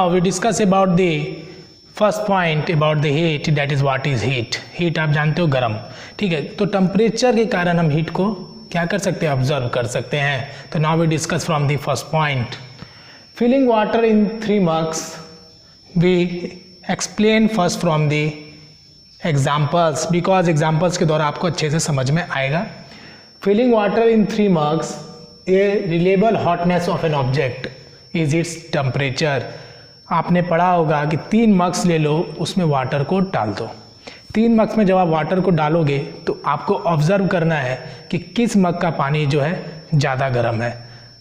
Now we discuss about the first point about the heat, that is what is heat. Heat आप जानते हो गर्म, ठीक है। तो टेम्परेचर के कारण हम हीट को क्या कर सकते हैं, ऑब्जर्व कर सकते हैं। तो now we discuss from the first point. Filling water in 3 mugs, we explain first from the examples, because examples के द्वारा आपको अच्छे से समझ में आएगा। Filling water in 3 mugs, a reliable hotness of an object is its temperature. आपने पढ़ा होगा कि 3 मग्स ले लो, उसमें वाटर को डाल दो। 3 मग्स में जब आप वाटर को डालोगे तो आपको ऑब्जर्व करना है कि किस मग का पानी जो है ज़्यादा गर्म है।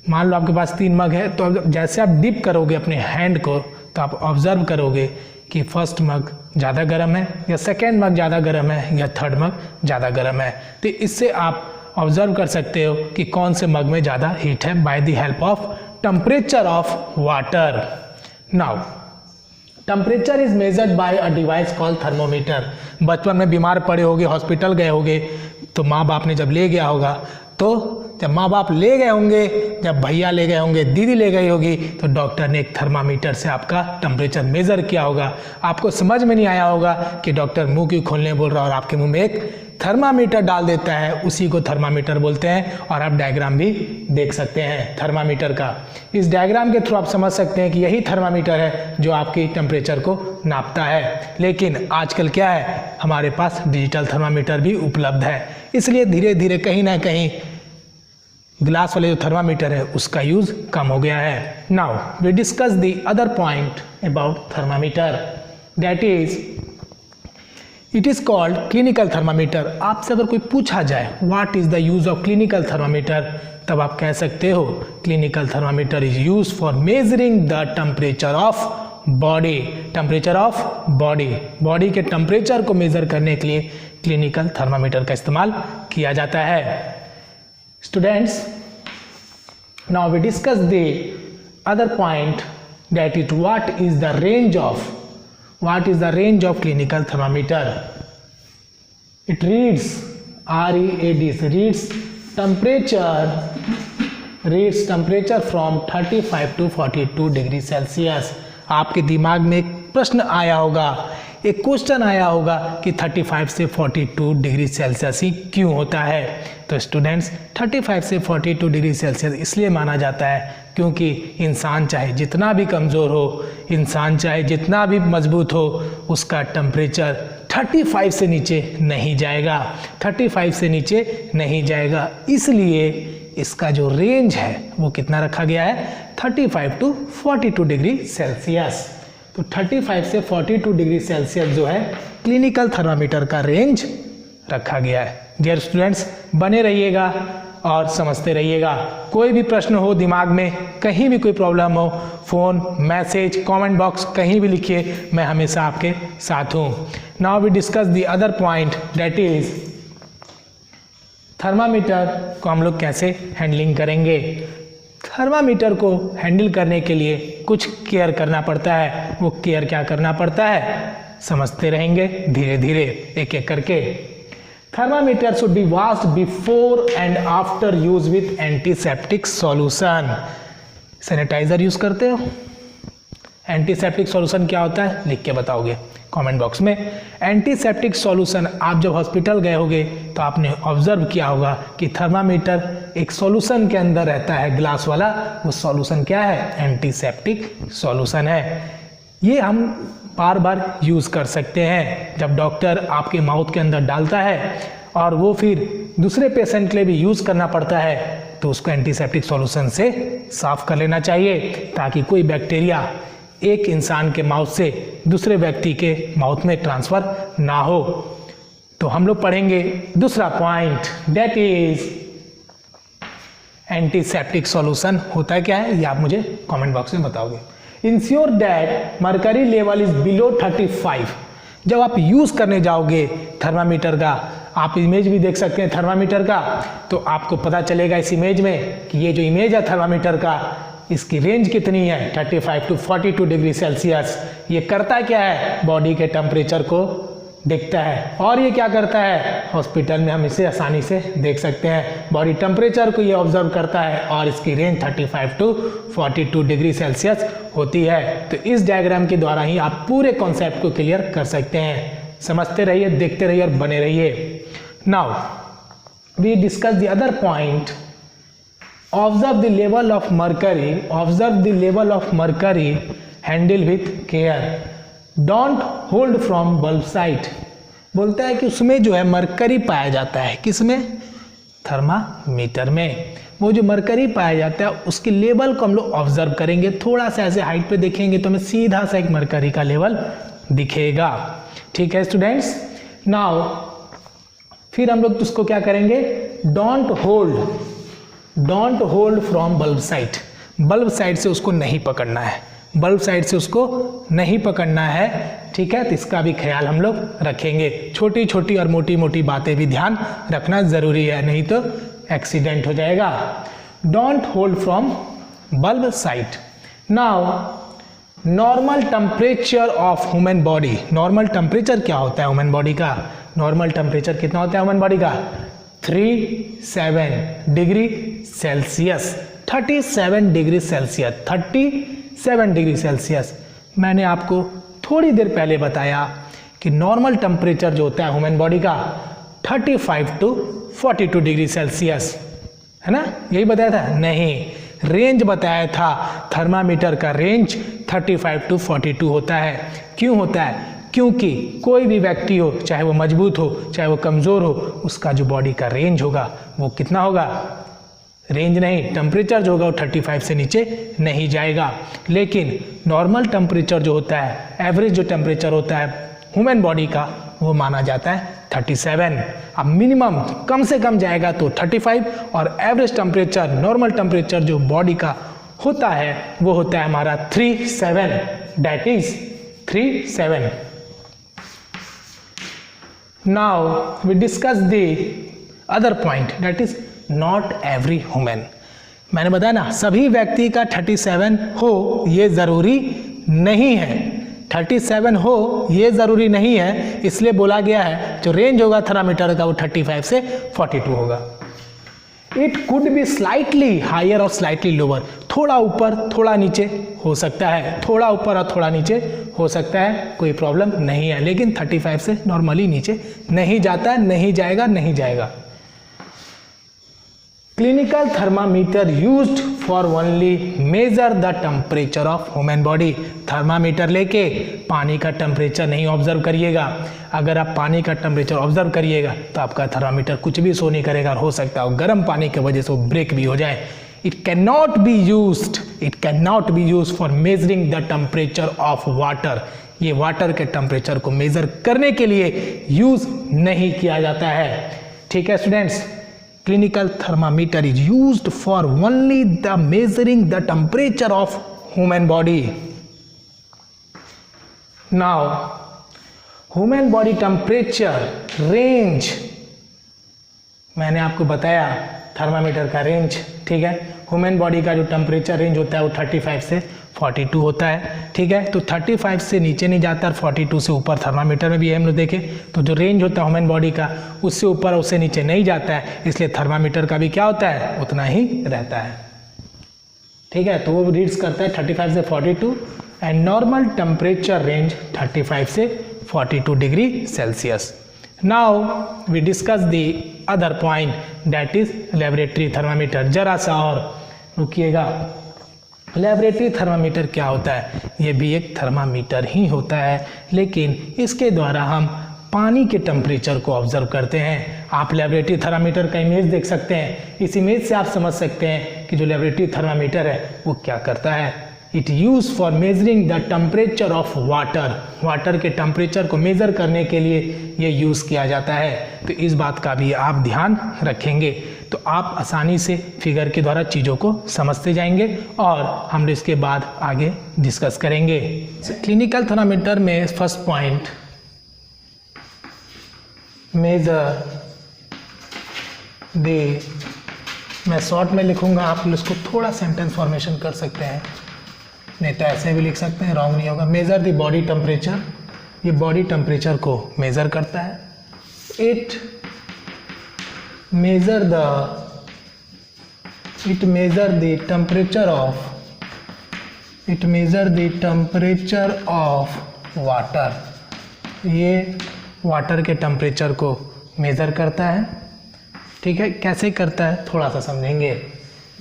मान लो आपके पास 3 मग है, तो अब जैसे आप डिप करोगे अपने हैंड को तो आप ऑब्जर्व करोगे कि फर्स्ट मग ज़्यादा गर्म है या सेकेंड मग ज़्यादा गर्म है या थर्ड मग ज़्यादा गर्म है। तो इससे आप ऑब्जर्व कर सकते हो कि कौन से मग में ज़्यादा हीट है by the help of temperature of water. Now temperature is measured by a device called thermometer. बचपन में बीमार पड़े होगे, हॉस्पिटल गए होगे, तो माँ बाप ने जब ले गया होगा, तो जब माँ बाप ले गए होंगे, जब भैया ले गए होंगे, दीदी ले गई होगी, तो डॉक्टर ने एक थर्मामीटर से आपका टेम्परेचर मेज़र किया होगा। आपको समझ में नहीं आया होगा कि डॉक्टर मुंह क्यों खोलने बोल रहा है और आपके मुंह में एक थर्मामीटर डाल देता है, उसी को थर्मामीटर बोलते हैं। और आप डायग्राम भी देख सकते हैं थर्मामीटर का। इस डायग्राम के थ्रू आप समझ सकते हैं कि यही थर्मामीटर है जो आपकी टेम्परेचर को नापता है। लेकिन आजकल क्या है, हमारे पास डिजिटल थर्मामीटर भी उपलब्ध है, इसलिए धीरे धीरे कहीं ना कहीं ग्लास वाले जो थर्मामीटर है उसका यूज़ कम हो गया है। Now we discuss the other point about thermometer, that is it is called clinical thermometer. आपसे अगर कोई पूछा जाए what is the use of clinical thermometer, तब आप कह सकते हो clinical thermometer is use for measuring the temperature of body. Temperature of body, body के टेम्परेचर को मेजर करने के लिए क्लिनिकल थर्मामीटर का इस्तेमाल किया जाता है। Students, now we discuss the other point, that is what is the range of clinical thermometer. It reads reads temperature from 35 to 42 degree Celsius. आपके दिमाग में एक प्रश्न आया होगा, एक क्वेश्चन आया होगा कि 35 से 42 डिग्री सेल्सियस ही क्यों होता है। तो स्टूडेंट्स, 35 से 42 डिग्री सेल्सियस इसलिए माना जाता है क्योंकि इंसान चाहे जितना भी कमज़ोर हो, इंसान चाहे जितना भी मजबूत हो, उसका टेम्परेचर 35 से नीचे नहीं जाएगा, 35 से नीचे नहीं जाएगा। इसलिए इसका जो रेंज है वो कितना रखा गया है, 35 टू 42 डिग्री सेल्सियस। तो 35 से 42 डिग्री सेल्सियस जो है क्लिनिकल थर्मामीटर का रेंज रखा गया है। डियर स्टूडेंट्स, बने रहिएगा और समझते रहिएगा। कोई भी प्रश्न हो दिमाग में, कहीं भी कोई प्रॉब्लम हो, फ़ोन, मैसेज, कमेंट बॉक्स कहीं भी लिखिए, मैं हमेशा आपके साथ हूँ। Now we discuss the other point, that is thermometer को हम लोग कैसे हैंडलिंग करेंगे। थर्मामीटर को हैंडल करने के लिए कुछ केयर करना पड़ता है। वो केयर क्या करना पड़ता है, समझते रहेंगे धीरे धीरे एक एक करके। Thermometer should be washed before and after use with antiseptic solution. Sanitiser use करते हो? एंटीसेप्टिक सॉल्यूशन क्या होता है लिख के बताओगे कमेंट बॉक्स में। एंटीसेप्टिक सॉल्यूशन, आप जब हॉस्पिटल गए होगे तो आपने ऑब्जर्व किया होगा कि थर्मामीटर एक सॉल्यूशन के अंदर रहता है, ग्लास वाला। वो सॉल्यूशन क्या है, एंटीसेप्टिक सॉल्यूशन है। ये हम बार बार यूज़ कर सकते हैं। जब डॉक्टर आपके माउथ के अंदर डालता है और वो फिर दूसरे पेशेंट के लिए भी यूज़ करना पड़ता है, तो उसको एंटीसेप्टिक सॉल्यूशन से साफ कर लेना चाहिए ताकि कोई बैक्टीरिया एक इंसान के माउथ से दूसरे व्यक्ति के माउथ में ट्रांसफ़र ना हो। तो हम लोग पढ़ेंगे दूसरा point, that is antiseptic solution होता क्या है, ये आप मुझे कमेंट बॉक्स में बताओगे। Ensure that mercury level is below 35। जब आप यूज़ करने जाओगे थर्मामीटर का, आप इमेज भी देख सकते हैं थर्मामीटर का, तो आपको पता चलेगा इस इमेज में कि ये जो इमेज है थर्मामीटर का, इसकी रेंज कितनी है, 35 टू 42 डिग्री सेल्सियस। ये करता क्या है, बॉडी के टेम्परेचर को दिखता है। और ये क्या करता है, हॉस्पिटल में हम इसे आसानी से देख सकते हैं। बॉडी टेम्परेचर को ये ऑब्जर्व करता है और इसकी रेंज 35 टू 42 डिग्री सेल्सियस होती है। तो इस डायग्राम के द्वारा ही आप पूरे कॉन्सेप्ट को क्लियर कर सकते हैं। समझते रहिए, देखते रहिए और बने रहिए। Now we discuss the other point. Observe the level of mercury, observe the level of mercury, handle with care, don't hold from bulb side. बोलता है कि उसमें जो है मरकरी पाया जाता है, किसमें, थर्मामीटर में। वो जो मरकरी पाया जाता है उसके लेवल को हम लोग ऑब्जर्व करेंगे। थोड़ा सा ऐसे हाइट पे देखेंगे तो हमें सीधा सा एक मरकरी का लेवल दिखेगा। ठीक है स्टूडेंट्स। नाउ फिर हम लोग उसको क्या करेंगे, don't hold from bulb site. Bulb side से उसको नहीं पकड़ना है, बल्ब साइड से उसको नहीं पकड़ना है। ठीक है, तो इसका भी ख्याल हम लोग रखेंगे। छोटी छोटी और मोटी मोटी बातें भी ध्यान रखना जरूरी है, नहीं तो एक्सीडेंट हो जाएगा। Don't hold from bulb site. Now normal temperature of human body. Normal temperature क्या होता है ह्यूमन बॉडी का, नॉर्मल टेम्परेचर कितना होता है ह्यूमन बॉडी का, 37 degree Celsius. 37 degree Celsius, 37 degree Celsius. मैंने आपको थोड़ी देर पहले बताया कि नॉर्मल टेम्परेचर जो होता है ह्यूमन बॉडी का 35 टू 42 डिग्री सेल्सियस है ना, यही बताया था? नहीं, रेंज बताया था। थर्मामीटर का रेंज 35 टू 42 होता है। क्यों होता है? क्योंकि कोई भी व्यक्ति हो, चाहे वो मजबूत हो चाहे वो कमज़ोर हो, उसका जो बॉडी का रेंज होगा वो कितना होगा, रेंज नहीं, टेम्परेचर जो होगा वो 35 से नीचे नहीं जाएगा। लेकिन नॉर्मल टेम्परेचर जो होता है, एवरेज जो टेम्परेचर होता है ह्यूमन बॉडी का, वो माना जाता है 37। अब मिनिमम कम से कम जाएगा तो 35 और एवरेज टेम्परेचर, नॉर्मल टेम्परेचर जो बॉडी का होता है वो होता है हमारा 37, that is 37। Now we discuss the other point, that is not every human. मैंने बताया ना, सभी व्यक्ति का 37 हो ये ज़रूरी नहीं है, 37 हो ये ज़रूरी नहीं है। इसलिए बोला गया है जो रेंज होगा थर्मामीटर का वो 35 से 42 होगा। It could be slightly higher और स्लाइटली लोअर, थोड़ा ऊपर थोड़ा नीचे हो सकता है, थोड़ा ऊपर और थोड़ा नीचे हो सकता है, कोई प्रॉब्लम नहीं है। लेकिन 35 से नॉर्मली नीचे नहीं जाता है, नहीं जाएगा, नहीं जाएगा। Clinical thermometer used for only measure the temperature of human body. Thermometer लेके पानी का टेम्परेचर नहीं ऑब्जर्व करिएगा। अगर आप पानी का टेम्परेचर ऑब्जर्व करिएगा तो आपका थर्मामीटर कुछ भी शो नहीं करेगा और हो सकता है गर्म पानी की वजह से वो ब्रेक भी हो जाए। It can not be used for measuring the temperature of water. ये वाटर के टेम्परेचर को मेजर करने के लिए यूज नहीं किया जाता है। ठीक है students, clinical thermometer is used for only the measuring the temperature of human body. Now human body temperature range, मैंने आपको बताया थर्मामीटर का रेंज। ठीक है, ह्यूमन बॉडी का जो टेम्परेचर रेंज होता है वो 35 से 42 होता है। ठीक है, तो 35 से नीचे नहीं जाता और 42 से ऊपर थर्मामीटर में भी हम लोग देखें तो जो रेंज होता है ह्यूमन बॉडी का उससे ऊपर उससे नीचे नहीं जाता है, इसलिए थर्मामीटर का भी क्या होता है, उतना ही रहता है। ठीक है, तो वो रीड्स करता है 35 से 42 एंड नॉर्मल टेम्परेचर रेंज 35 से 42 degree Celsius. Now we discuss the other point, that is laboratory thermometer. जरा सा और रुकिएगा। लेबोरेटरी थर्मामीटर क्या होता है? ये भी एक थर्मामीटर ही होता है, लेकिन इसके द्वारा हम पानी के टेम्परेचर को ऑब्जर्व करते हैं। आप लेबोरेटरी थर्मामीटर का इमेज देख सकते हैं। इस इमेज से आप समझ सकते हैं कि जो लेबोरेटरी थर्मामीटर है वो क्या करता है। It use for measuring the temperature of water. Water के टेम्परेचर को मेज़र करने के लिए ये यूज़ किया जाता है। तो इस बात का भी आप ध्यान रखेंगे तो आप आसानी से फिगर के द्वारा चीज़ों को समझते जाएंगे और हम इसके बाद आगे डिस्कस करेंगे। क्लिनिकल थर्मामीटर में फर्स्ट पॉइंट, मेजर द, मैं शॉर्ट में लिखूंगा, आप इसको थोड़ा सेंटेंस फॉर्मेशन कर सकते हैं, नहीं तो ऐसे भी लिख सकते हैं, रॉन्ग नहीं होगा। मेजर द बॉडी टेम्परेचर, ये बॉडी टेम्परेचर को मेज़र करता है। It measure the temperature of water. ये वाटर के टेम्परेचर को मेज़र करता है। ठीक है, कैसे करता है थोड़ा सा समझेंगे।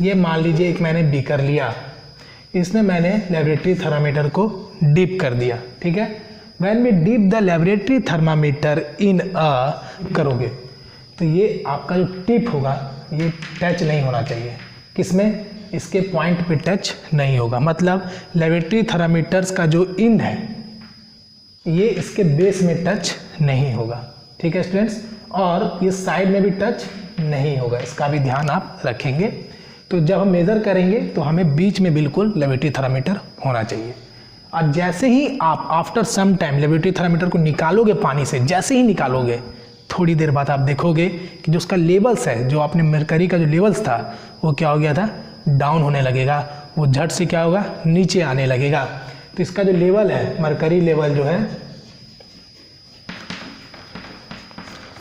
ये मान लीजिए एक मैंने बीकर लिया, इसमें मैंने लेबोरेटरी थर्मामीटर को डिप कर दिया। ठीक है, when we dip the laboratory thermometer in करोगे तो ये आपका जो टिप होगा ये टच नहीं होना चाहिए। किसमें? इसके पॉइंट पे टच नहीं होगा। मतलब लेबोरेटरी थर्मामीटर्स का जो इंड है ये इसके बेस में टच नहीं होगा। ठीक है स्टूडेंट्स, और ये साइड में भी टच नहीं होगा, इसका भी ध्यान आप रखेंगे। तो जब हम मेज़र करेंगे तो हमें बीच में बिल्कुल लेबोरेटरी थर्मामीटर होना चाहिए। और जैसे ही आप after some time laboratory thermometer को निकालोगे पानी से, जैसे ही निकालोगे थोड़ी देर बाद आप देखोगे कि जो उसका लेवल्स है, जो आपने मरकरी का जो लेवल्स था वो क्या हो गया था, डाउन होने लगेगा। वो झट से क्या होगा, नीचे आने लगेगा। तो इसका जो लेवल है, मरकरी लेवल जो है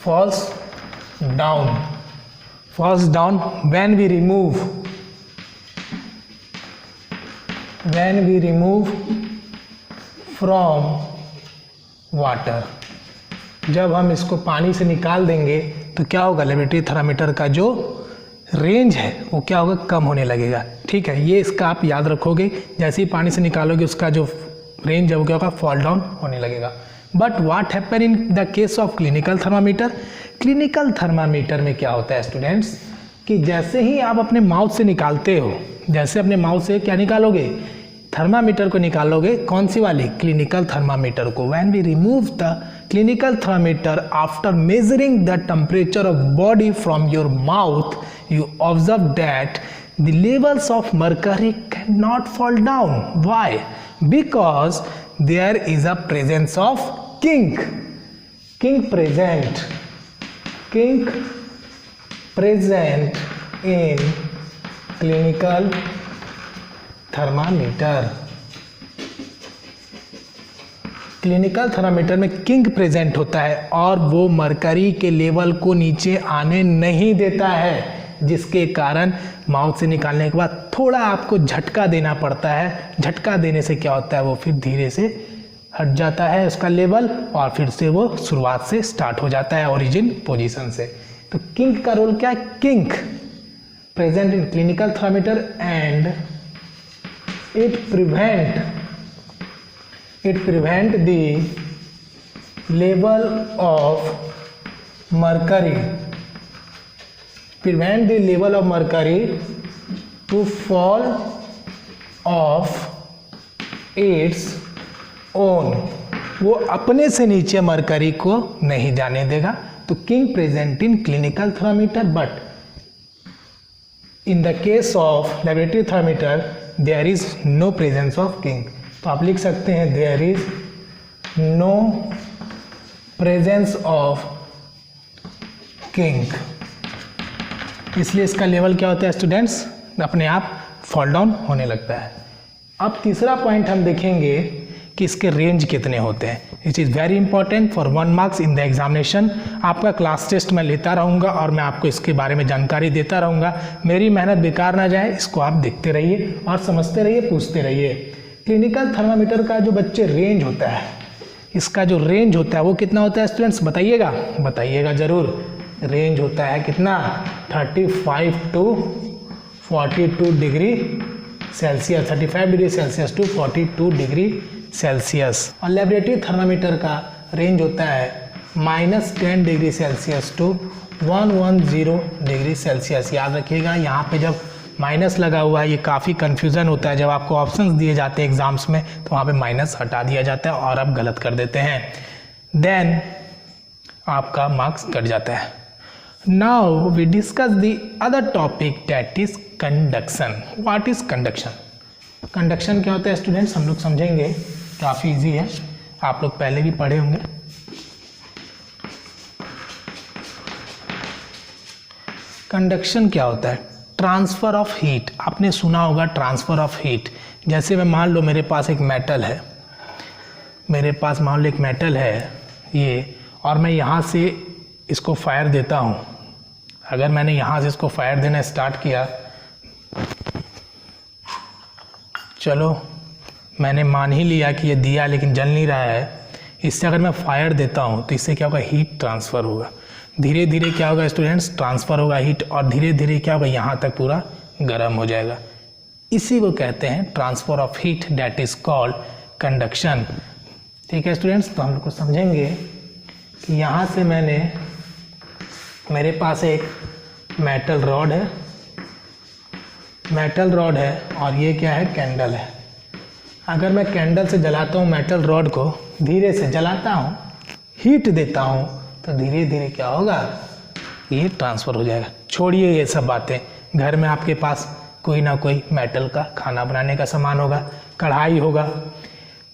falls down when we remove from water। जब हम इसको पानी से निकाल देंगे तो क्या होगा, लेबोरेटरी थर्मामीटर का जो रेंज है वो क्या होगा, कम होने लगेगा। ठीक है, ये इसका आप याद रखोगे। जैसे ही पानी से निकालोगे उसका जो रेंज है वो क्या होगा, फॉल डाउन होने लगेगा। But what happen in the case of clinical thermometer? Clinical thermometer में क्या होता है स्टूडेंट्स कि जैसे ही आप अपने माउथ से निकालते हो, जैसे अपने माउथ से क्या निकालोगे, थर्मामीटर को निकालोगे। कौन सी वाली? क्लिनिकल थर्मामीटर को। When we remove the clinical thermometer after measuring the temperature of body from your mouth, you observe that the levels of mercury cannot fall down. Why? Because there is a presence of kink present in clinical thermometer। Clinical thermometer में kink present होता है और वो mercury के level को नीचे आने नहीं देता है, जिसके कारण माउथ से निकालने के बाद थोड़ा आपको झटका देना पड़ता है। झटका देने से क्या होता है, वो फिर धीरे से हट जाता है उसका लेवल और फिर से वो शुरुआत से स्टार्ट हो जाता है ओरिजिन पोजीशन से। तो किंक का रोल क्या है? Kink present in clinical thermometer and it prevent the level of mercury to fall off its own। वो अपने से नीचे मरकरी को नहीं जाने देगा। तो kink present in clinical thermometer, but in the case of laboratory thermometer there is no presence of kink. तो आप लिख सकते हैं there is no presence of kink, इसलिए इसका लेवल क्या होता है स्टूडेंट्स, अपने आप फॉल डाउन होने लगता है। अब तीसरा पॉइंट हम देखेंगे कि इसके रेंज कितने होते हैं। It is very important for 1 marks in the examination. आपका क्लास टेस्ट मैं लेता रहूँगा और मैं आपको इसके बारे में जानकारी देता रहूँगा। मेरी मेहनत बेकार ना जाए, इसको आप देखते रहिए और समझते रहिए, पूछते रहिए। क्लिनिकल थर्मामीटर का जो बच्चे रेंज होता है, इसका जो रेंज होता है वो कितना होता है स्टूडेंट्स, बताइएगा ज़रूर। रेंज होता है कितना, 35 to 42 degree Celsius, 35 degree Celsius to 42 degree Celsius. और लेबोरेटरी थर्मामीटर का रेंज होता है -10 degree Celsius to 110 degree Celsius. याद रखिएगा, यहाँ पे जब माइनस लगा हुआ है ये काफ़ी कन्फ्यूज़न होता है। जब आपको ऑप्शंस दिए जाते हैं एग्जाम्स में तो वहाँ पे माइनस हटा दिया जाता है और आप गलत कर देते हैं, देन आपका मार्क्स कट जाता है। Now we discuss the other topic that is conduction. What is conduction? Conduction क्या होता है स्टूडेंट्स, हम लोग समझेंगे, काफ़ी इजी है, आप लोग पहले भी पढ़े होंगे। कंडक्शन क्या होता है? Transfer of heat. आपने सुना होगा ट्रांसफ़र ऑफ हीट। जैसे मैं मान लो मेरे पास एक मेटल है, मेरे पास मान लो एक मेटल है ये, और मैं यहाँ से इसको फायर देता हूँ। अगर मैंने यहाँ से इसको फायर देना स्टार्ट किया, चलो मैंने मान ही लिया कि ये दिया लेकिन जल नहीं रहा है, इससे अगर मैं फायर देता हूँ तो इससे क्या होगा, हीट ट्रांसफ़र होगा। धीरे धीरे क्या होगा स्टूडेंट्स, ट्रांसफ़र होगा हीट, और धीरे धीरे क्या होगा, यहाँ तक पूरा गर्म हो जाएगा। इसी को कहते हैं transfer of heat, that is called conduction. ठीक है स्टूडेंट्स, तो हम लोग को समझेंगे कि यहाँ से मेरे पास एक मेटल रॉड है और ये क्या है, कैंडल है। अगर मैं कैंडल से जलाता हूँ मेटल रॉड को, धीरे से जलाता हूँ, हीट देता हूँ, तो धीरे धीरे क्या होगा, ये ट्रांसफ़र हो जाएगा। छोड़िए ये सब बातें, घर में आपके पास कोई ना कोई मेटल का खाना बनाने का सामान होगा, कढ़ाई होगा,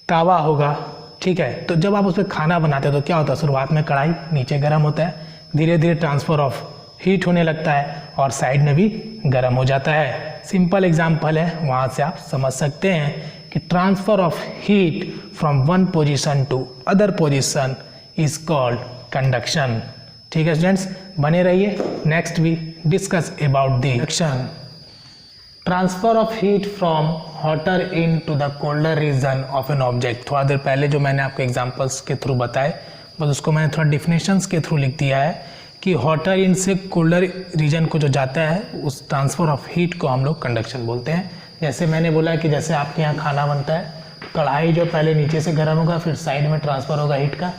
तावा होगा, ठीक है। तो जब आप उस पर खाना बनाते हो तो क्या होता है, शुरुआत में कढ़ाई नीचे गर्म होता है, धीरे धीरे ट्रांसफ़र ऑफ हीट होने लगता है और साइड में भी गर्म हो जाता है। सिंपल एग्जांपल है, वहाँ से आप समझ सकते हैं कि transfer of heat from one position to other position is called conduction. ठीक है स्टूडेंट्स, बने रहिए। Next we discuss about the conduction. Transfer of heat from hotter into the colder region of an object. थोड़ा देर पहले जो मैंने आपको एग्जांपल्स के थ्रू बताए, बस उसको मैंने थोड़ा डिफिनेशंस के थ्रू लिख दिया है कि हॉटर इन से कोल्डर रीजन को जो जाता है, उस ट्रांसफ़र ऑफ हीट को हम लोग कंडक्शन बोलते हैं। जैसे मैंने बोला कि जैसे आपके यहाँ खाना बनता है, कढ़ाई जो पहले नीचे से गर्म होगा, फिर साइड में ट्रांसफ़र होगा हीट का,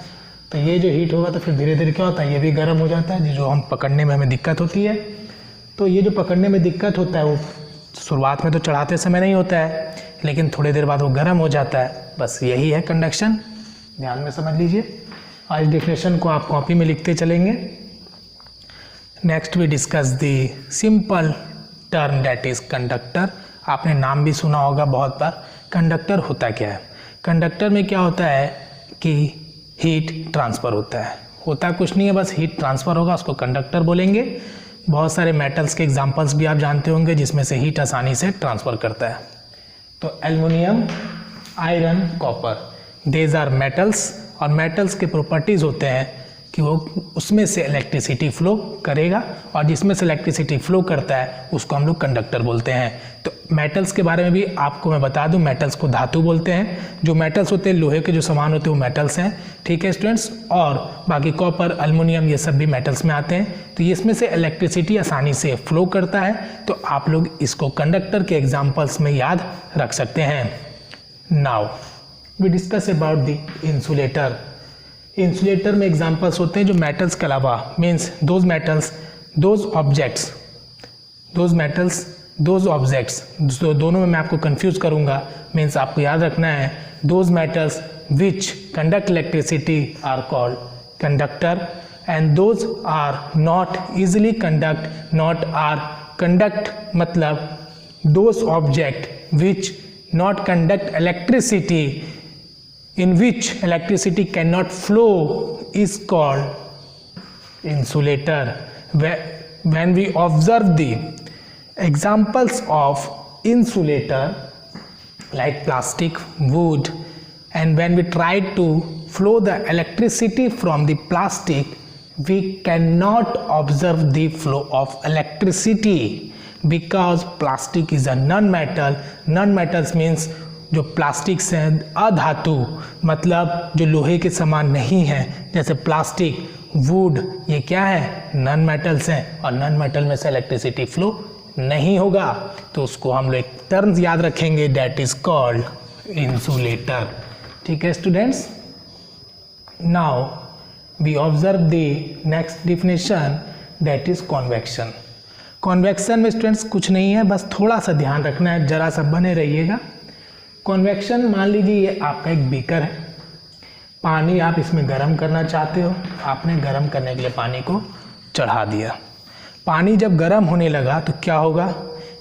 तो ये जो हीट होगा तो फिर धीरे धीरे क्या होता है, ये भी गर्म हो जाता है, जो हम पकड़ने में हमें दिक्कत होती है। तो ये जो पकड़ने में दिक्कत होता है वो शुरुआत में तो चढ़ाते समय नहीं होता है, लेकिन थोड़ी देर बाद वो गर्म हो जाता है। बस यही है कंडक्शन, ध्यान में समझ लीजिए। आज डेफिनेशन को आप कॉपी में लिखते चलेंगे। Next we discuss the simple term that is conductor. आपने नाम भी सुना होगा बहुत बार। कंडक्टर होता क्या है, कंडक्टर में क्या होता है कि हीट ट्रांसफ़र होता है। होता कुछ नहीं है, बस हीट ट्रांसफ़र होगा, उसको कंडक्टर बोलेंगे। बहुत सारे मेटल्स के एग्जांपल्स भी आप जानते होंगे जिसमें से हीट आसानी से ट्रांसफ़र करता है। तो aluminium, iron, copper, these are metals, और मेटल्स के प्रॉपर्टीज़ होते हैं कि वो उसमें से इलेक्ट्रिसिटी फ्लो करेगा, और जिसमें से इलेक्ट्रिसिटी फ्लो करता है उसको हम लोग कंडक्टर बोलते हैं। तो मेटल्स के बारे में भी आपको मैं बता दूं, मेटल्स को धातु बोलते हैं। जो मेटल्स होते हैं, लोहे के जो सामान होते हैं वो मेटल्स हैं। ठीक है स्टूडेंट्स, और बाकी कॉपर, एल्युमिनियम, ये सब भी मेटल्स में आते हैं। तो ये इसमें से इलेक्ट्रिसिटी आसानी से फ्लो करता है, तो आप लोग इसको कंडक्टर के एग्जाम्पल्स में याद रख सकते हैं। Now we discuss about the insulator. Insulator में एग्जांपल्स होते हैं जो मेटल्स के अलावा, means those metals, those objects, दोनों में मैं आपको कंफ्यूज करूंगा, मीन्स आपको याद रखना है, those metals which conduct electricity are called conductor, and those are not easily conduct मतलब those object which not conduct electricity, in which electricity cannot flow is called insulator. When we observe the examples of insulator like plastic, wood, and when we try to flow the electricity from the plastic, we cannot observe the flow of electricity because plastic is a non-metal. Non-metals means जो plastics हैं, अधातु, मतलब जो लोहे के समान नहीं हैं, जैसे प्लास्टिक, वुड, ये क्या है, नॉन मेटल्स हैं, और नॉन मेटल में से इलेक्ट्रिसिटी फ्लो नहीं होगा। तो उसको हम लोग एक टर्म्स याद रखेंगे, दैट इज कॉल्ड इंसुलेटर। ठीक है students, now we observe the next definition, that is convection. Convection में स्टूडेंट्स कुछ नहीं है, बस थोड़ा सा ध्यान रखना है, जरा सा बने रहिएगा। कॉन्वेक्शन, मान लीजिए ये आपका एक बीकर है, पानी आप इसमें गर्म करना चाहते हो, आपने गर्म करने के लिए पानी को चढ़ा दिया। पानी जब गर्म होने लगा तो क्या होगा,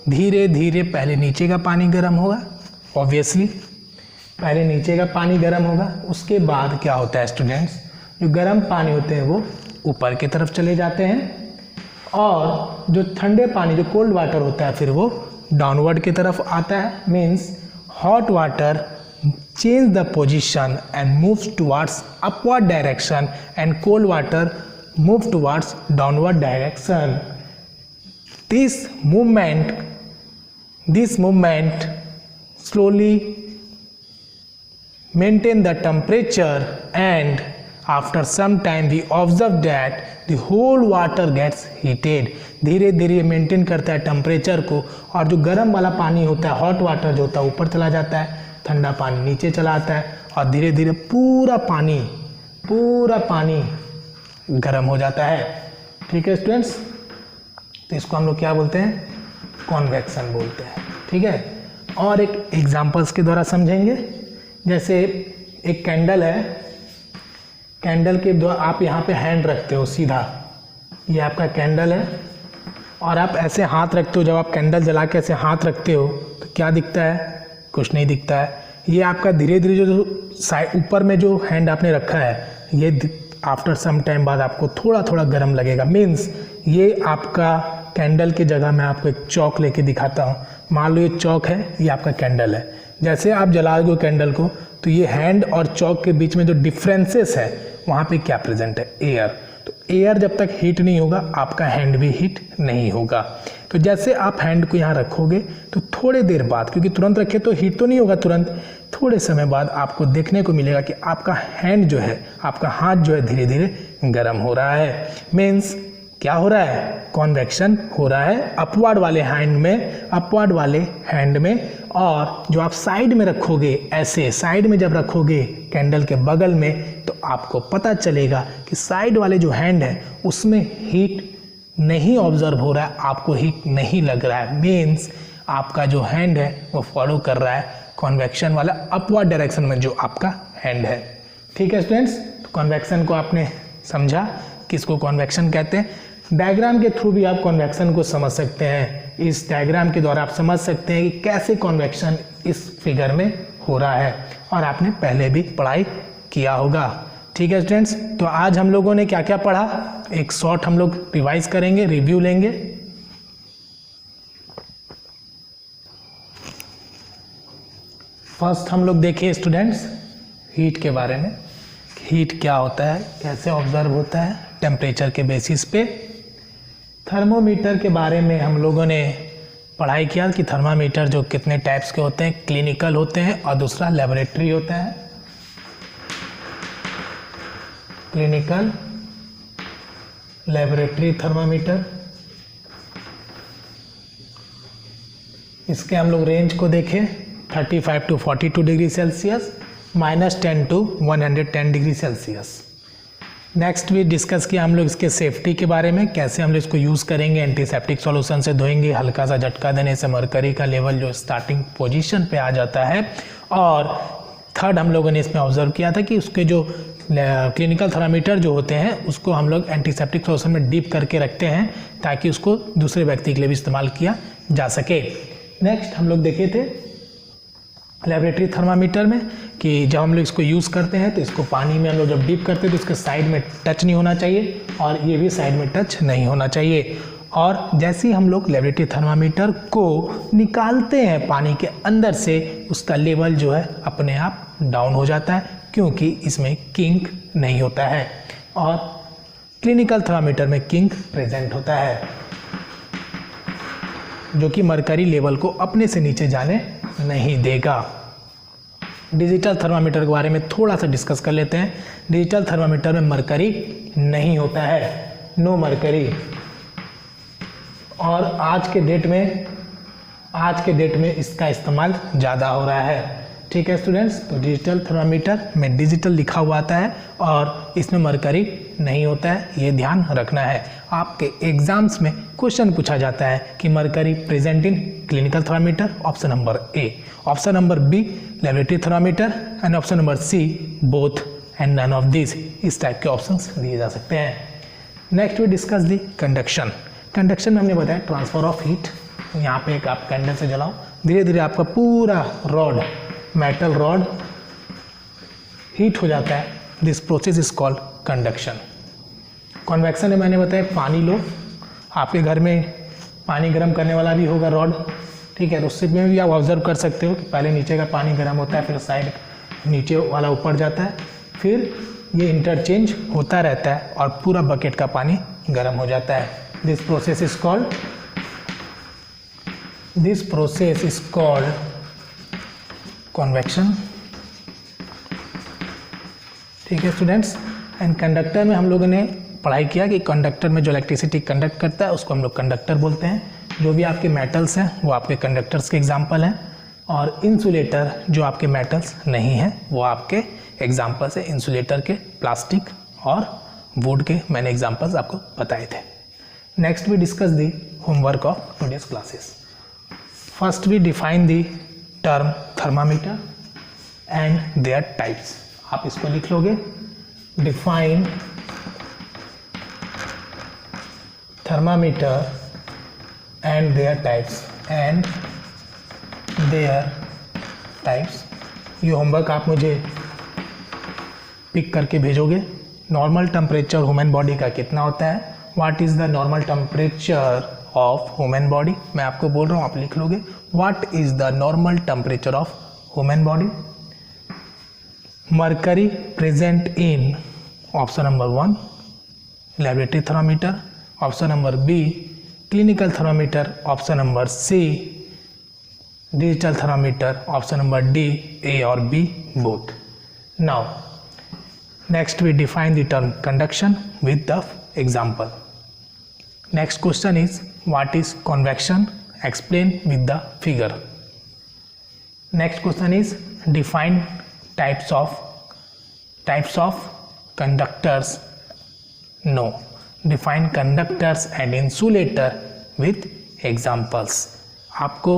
धीरे धीरे पहले नीचे का पानी गर्म होगा, ऑब्वियसली पहले नीचे का पानी गर्म होगा, उसके बाद क्या होता है स्टूडेंट्स, जो गर्म पानी होते हैं वो ऊपर की तरफ चले जाते हैं, और जो ठंडे पानी, जो कोल्ड वाटर होता है, फिर वो डाउनवर्ड की तरफ आता है। Means hot water change the position and moves towards upward direction and cold water move towards downward direction. This movement slowly maintain the temperature, and after some time we observe that the whole water gets heated. धीरे धीरे maintain करता है temperature को, और जो गर्म वाला पानी होता है, हॉट वाटर जो होता है ऊपर चला जाता है, ठंडा पानी नीचे चला आता है, और धीरे धीरे पूरा पानी गर्म हो जाता है। ठीक है स्टूडेंट्स, तो इसको हम लोग क्या बोलते हैं? कॉन्वेक्शन बोलते हैं। ठीक है, और एक एग्जांपल्स के द्वारा समझेंगे। जैसे एक कैंडल है, कैंडल के द्वारा आप यहाँ पे हैंड रखते हो सीधा, ये आपका कैंडल है, और आप ऐसे हाथ रखते हो। जब आप कैंडल जला के ऐसे हाथ रखते हो तो क्या दिखता है? कुछ नहीं दिखता है। ये आपका धीरे धीरे जो साइड ऊपर में जो हैंड आपने रखा है, ये आफ्टर सम टाइम बाद आपको थोड़ा थोड़ा गर्म लगेगा। मीन्स ये आपका कैंडल की जगह मैं आपको एक चौक लेके दिखाता हूँ। मान लो ये चौक है, ये आपका कैंडल है। जैसे आप जलाओगे कैंडल को, तो ये हैंड और चौक के बीच में जो डिफरेंसेस है, वहाँ पे क्या प्रेजेंट है? एयर। तो एयर जब तक हीट नहीं होगा, आपका हैंड भी हीट नहीं होगा। तो जैसे आप हैंड को यहाँ रखोगे, तो थोड़े देर बाद, क्योंकि तुरंत रखे तो हीट तो नहीं होगा तुरंत, थोड़े समय बाद आपको देखने को मिलेगा कि आपका हैंड जो है, आपका हाथ जो है, धीरे धीरे गर्म हो रहा है। मीन्स क्या हो रहा है? कॉन्वेक्शन हो रहा है अपवर्ड वाले हैंड में। और जो आप साइड में रखोगे, ऐसे साइड में जब रखोगे कैंडल के बगल में, तो आपको पता चलेगा कि साइड वाले जो हैंड है उसमें हीट नहीं ऑब्जर्व हो रहा है, आपको हीट नहीं लग रहा है। मीन्स आपका जो हैंड है वो फॉलो कर रहा है कॉन्वेक्शन वाला अपवर्ड डायरेक्शन में जो आपका हैंड है। ठीक है स्टूडेंट्स, तो कॉन्वेक्शन को आपने समझा, किसको कॉन्वेक्शन कहते हैं। डायग्राम के थ्रू भी आप कॉन्वेक्शन को समझ सकते हैं। इस डायग्राम के द्वारा आप समझ सकते हैं कि कैसे कॉन्वेक्शन इस फिगर में हो रहा है, और आपने पहले भी पढ़ाई किया होगा। ठीक है स्टूडेंट्स, तो आज हम लोगों ने क्या क्या पढ़ा, एक शॉर्ट हम लोग रिवाइज करेंगे, रिव्यू लेंगे। फर्स्ट हम लोग देखिए स्टूडेंट्स हीट के बारे में। हीट क्या होता है, कैसे ऑब्जर्व होता है टेम्परेचर के बेसिस पे। थर्मोमीटर के बारे में हम लोगों ने पढ़ाई किया कि थर्मामीटर जो कितने टाइप्स के होते हैं, क्लिनिकल होते हैं और दूसरा लेबोरेटरी होता है। Clinical, laboratory thermometer. इसके हम लोग रेंज को देखें, 35 to 42 degree Celsius, -10 to 110 degree Celsius. Next भी डिस्कस किया हम लोग इसके सेफ्टी के बारे में, कैसे हम लोग इसको यूज़ करेंगे, एंटीसेप्टिक सॉल्यूशन से धोएंगे, हल्का सा झटका देने से मरकरी का लेवल जो स्टार्टिंग पोजीशन पे आ जाता है। और थर्ड हम लोगों ने इसमें ऑब्जर्व किया था कि उसके जो क्लिनिकल थर्मामीटर जो होते हैं उसको हम लोग एंटीसेप्टिक सॉल्यूशन में डीप करके रखते हैं ताकि उसको दूसरे व्यक्ति के लिए भी इस्तेमाल किया जा सके। नेक्स्ट हम लोग देखे थे लेबोरेटरी थर्मामीटर में कि जब हम लोग इसको यूज़ करते हैं तो इसको पानी में हम लोग जब डीप करते हैं तो इसके साइड में टच नहीं होना चाहिए, और ये भी साइड में टच नहीं होना चाहिए। और जैसे ही हम लोग लेबोरेटरी थर्मामीटर को निकालते हैं पानी के अंदर से, उसका लेवल जो है अपने आप डाउन हो जाता है, क्योंकि इसमें किंक नहीं होता है। और क्लिनिकल थर्मामीटर में किंक प्रेजेंट होता है, जो कि मरकरी लेवल को अपने से नीचे जाने नहीं देगा। डिजिटल थर्मामीटर के बारे में थोड़ा सा डिस्कस कर लेते हैं। डिजिटल थर्मामीटर में मरकरी नहीं होता है, नो मरकरी। और आज के डेट में इसका इस्तेमाल ज़्यादा हो रहा है। ठीक है स्टूडेंट्स, तो डिजिटल थर्मामीटर में डिजिटल लिखा हुआ आता है और इसमें मरकरी नहीं होता है, ये ध्यान रखना है। आपके एग्जाम्स में क्वेश्चन पूछा जाता है कि mercury present in clinical thermometer, option number A, option number B laboratory thermometer, and option number C both and none of this. इस टाइप के ऑप्शंस दिए जा सकते हैं। Next we discuss the conduction. Conduction में हमने बताया ट्रांसफर ऑफ हीट। यहाँ पे एक आप कैंडल से जलाओ, धीरे धीरे आपका पूरा रॉड, मेटल रॉड हीट हो जाता है। This process is called conduction. Convection में मैंने बताया पानी लो, आपके घर में पानी गर्म करने वाला भी होगा रॉड, ठीक है, तो उससे में भी आप ऑब्जर्व कर सकते हो कि पहले नीचे का पानी गर्म होता है, फिर साइड नीचे वाला ऊपर जाता है, फिर ये इंटरचेंज होता रहता है और पूरा बकेट का पानी गर्म हो जाता है. This process is called convection. ठीक है स्टूडेंट्स. एंड कंडक्टर में हम लोगों ने पढ़ाई किया कि कंडक्टर में जो इलेक्ट्रिसिटी कंडक्ट करता है उसको हम लोग कंडक्टर बोलते हैं. जो भी आपके मेटल्स हैं वो आपके कंडक्टर्स के एग्जांपल हैं, और इंसुलेटर जो आपके मेटल्स नहीं हैं वो आपके एग्जांपल्स हैं. इंसुलेटर के प्लास्टिक और वुड के मैंने एग्जांपल्स आपको बताए थे. Next we discuss the homework of today's classes. First we define the term thermometer and their types. आप इसको लिख लोगे. Define thermometer and their types. ये होमवर्क आप मुझे पिक करके भेजोगे. नॉर्मल टेम्परेचर ह्यूमन बॉडी का कितना होता है? What is the normal temperature of human body? मैं आपको बोल रहा हूँ, आप लिख लोगे. What is the normal temperature of human body? Mercury present in option number 1 laboratory thermometer, option number B clinical thermometer, option number C digital thermometer, option number D A और B both. Now next we define the term conduction with the example. Next question is what is convection? Explain with the figure. Next question is define types of conductors. No. Define conductors and insulator with examples. आपको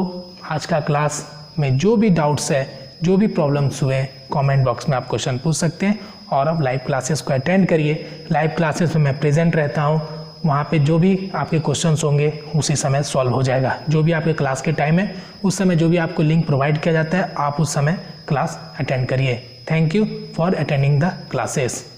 आज का class में जो भी doubts है, जो भी problems हुए, कमेंट बॉक्स में आप क्वेश्चन पूछ सकते हैं. और अब लाइव क्लासेस को अटेंड करिए. लाइव क्लासेस में मैं प्रेजेंट रहता हूँ. वहाँ पे जो भी आपके क्वेश्चंस होंगे उसी समय सॉल्व हो जाएगा. जो भी आपके क्लास के टाइम है उस समय जो भी आपको लिंक प्रोवाइड किया जाता है आप उस समय क्लास अटेंड करिए. Thank you for attending the classes.